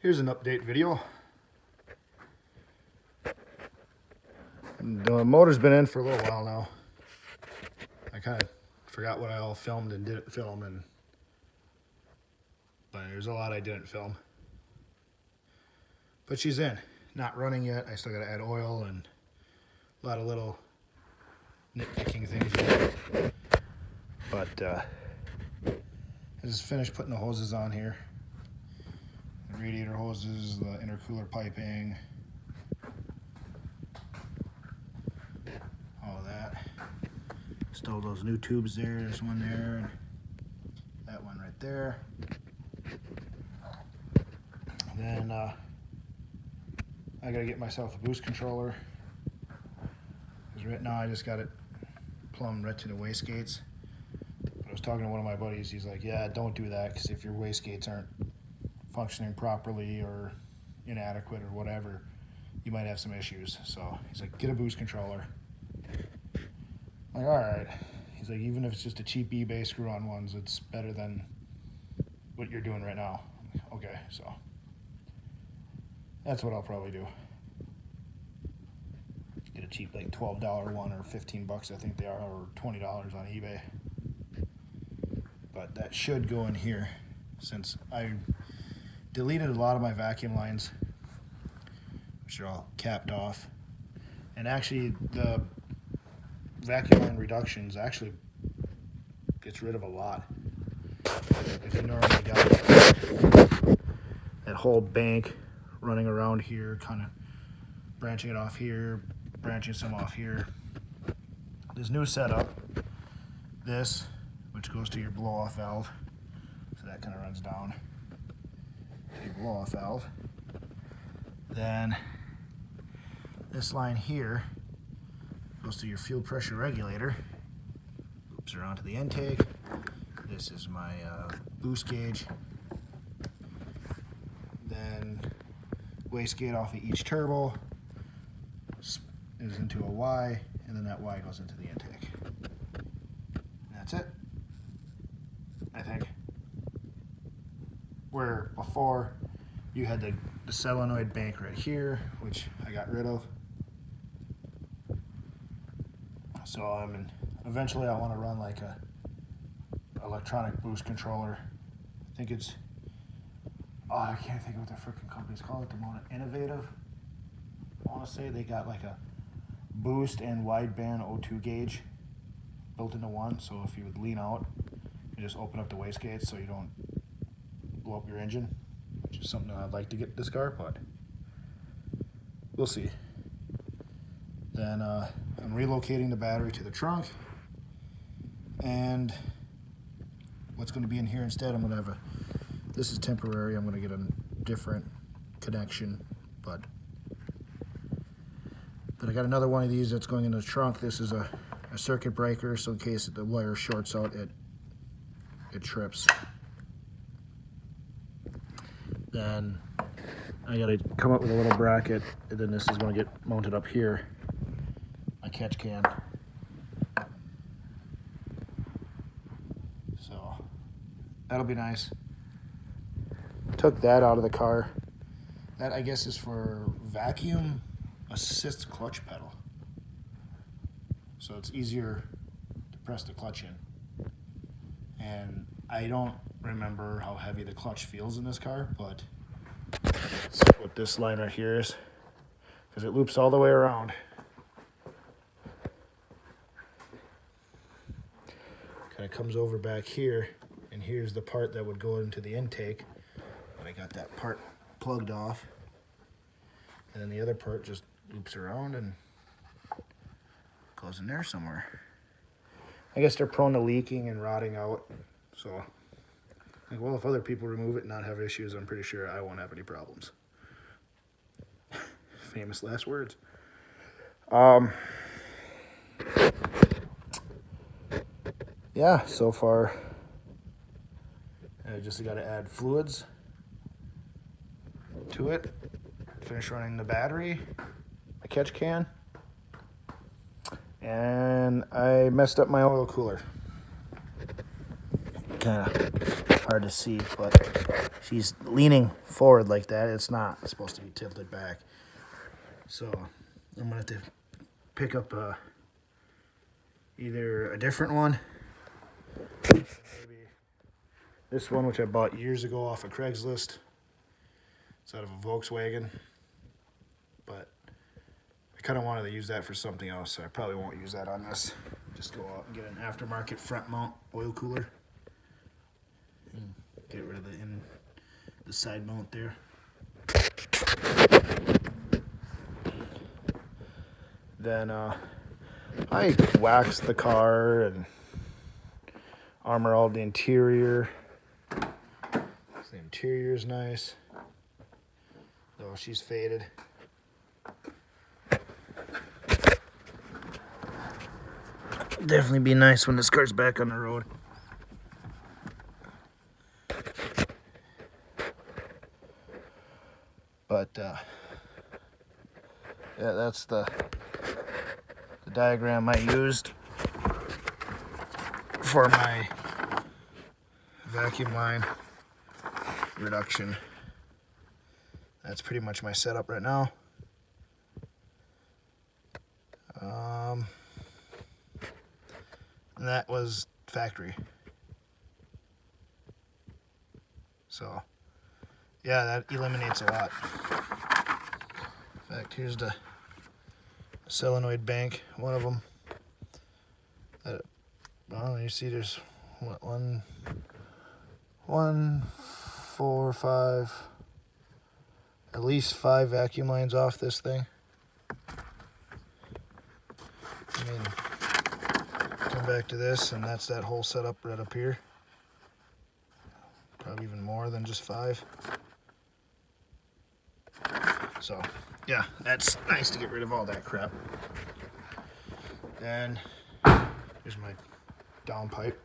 Here's an update video. The motor's been in for a little while now. I kind of forgot what I all filmed and didn't film, but there's a lot I didn't film. But she's in, not running yet. I still got to add oil and a lot of little nitpicking things here. But I just finished putting the hoses on here. The radiator hoses, the intercooler piping, all of that. Still those new tubes there. There's one there, and that one right there. And then I gotta get myself a boost controller. Because right now I just got it plumbed right to the wastegates. But I was talking to one of my buddies. He's like, "Yeah, don't do that, because if your wastegates aren't functioning properly or inadequate or whatever, you might have some issues." So he's like, "Get a boost controller." I'm like, all right. He's like, "Even if it's just a cheap eBay screw-on ones, it's better than what you're doing right now." I'm like, okay, so that's what I'll probably do. Get a cheap, like $12 one, or 15 bucks, I think they are, or $20 on eBay. But that should go in here, since I deleted a lot of my vacuum lines, which are all capped off. And actually, the vacuum line reductions actually gets rid of a lot. If you normally got that whole bank running around here, kind of branching it off here, branching some off here. This new setup, this, which goes to your blow-off valve, so that kind of runs down to your blow-off valve. Then this line here goes to your fuel pressure regulator, loops around to the intake. This is my boost gauge. Then wastegate off of each turbo is into a Y, and then that Y goes into the intake. That's it, I think. Where before you had the solenoid bank right here, which I got rid of. So eventually I want to run like a electronic boost controller. I think it's, I can't think of what the freaking company's called at the moment. Innovative, I want to say. They got like a boost and wideband O2 gauge built into one. So if you would lean out, you just open up the wastegates so you don't blow up your engine, which is something I'd like to get this car, but we'll see. Then I'm relocating the battery to the trunk, and what's going to be in here instead, I'm going to have this is temporary, I'm going to get a different connection, but I got another one of these that's going in the trunk. This is a circuit breaker, so in case the wire shorts out, it trips. Then I got to come up with a little bracket, and then this is going to get mounted up here. My catch can. So that'll be nice. Took that out of the car. That, I guess, is for vacuum assist clutch pedal. So it's easier to press the clutch in. And I don't remember how heavy the clutch feels in this car, but that's what this line right here is, because it loops all the way around. Kind of comes over back here, and here's the part that would go into the intake. But I got that part plugged off, and then the other part just loops around and goes in there somewhere. I guess they're prone to leaking and rotting out, so like, well, if other people remove it and not have issues, I'm pretty sure I won't have any problems. Famous last words. Yeah, so far I just got to add fluids to it, finish running the battery, a catch can, and I messed up my oil cooler. Kind of hard to see, but she's leaning forward like that. It's not supposed to be tilted back. So I'm gonna have to pick up either a different one, maybe this one, which I bought years ago off of Craigslist. It's out of a Volkswagen, but I kind of wanted to use that for something else, so I probably won't use that on this. Just go out and get an aftermarket front mount oil cooler and get rid of the side mount there. Then I waxed the car and armor all the interior. The interior is nice, though she's faded. Definitely be nice when this car's back on the road. But yeah, that's the diagram I used for my vacuum line reduction. That's pretty much my setup right now. And that was factory. So yeah, that eliminates a lot. In fact, here's the solenoid bank, one of them. Well, you see there's what, 1, 4, 5, at least 5 vacuum lines off this thing. I mean, come back to this, and that's that whole setup right up here. Probably even more than just 5. So yeah, that's nice to get rid of all that crap. Then here's my down pipe.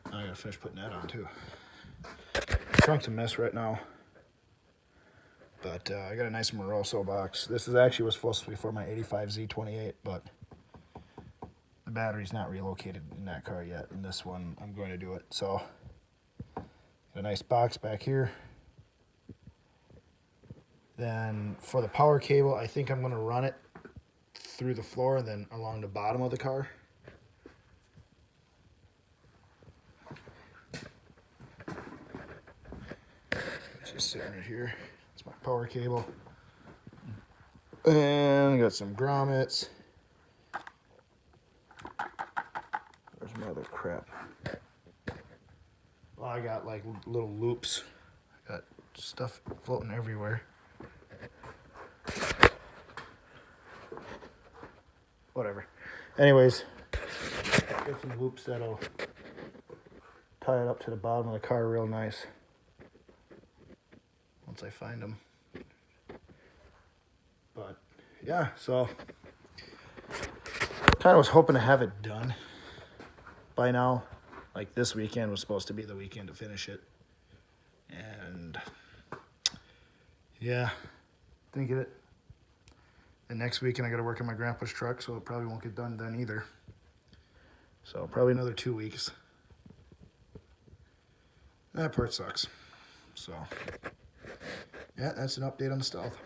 I gotta finish putting that on too. Trunk's a mess right now, but I got a nice Moroso box. This is actually was supposed to be for my 85 Z28, but the battery's not relocated in that car yet. In this one, I'm going to do it. So got a nice box back here. Then for the power cable, I think I'm going to run it through the floor and then along the bottom of the car. It's just sitting right here. It's my power cable. And I got some grommets. Where's my other crap? Well, I got like little loops. I got stuff floating everywhere. Whatever. Anyways, get some loops that'll tie it up to the bottom of the car real nice once I find them. But yeah, so kind of was hoping to have it done by now. Like this weekend was supposed to be the weekend to finish it, and yeah, didn't get it. And next weekend I got to work on my grandpa's truck, so it probably won't get done then either. So probably another 2 weeks. That part sucks. So yeah, that's an update on the Stealth.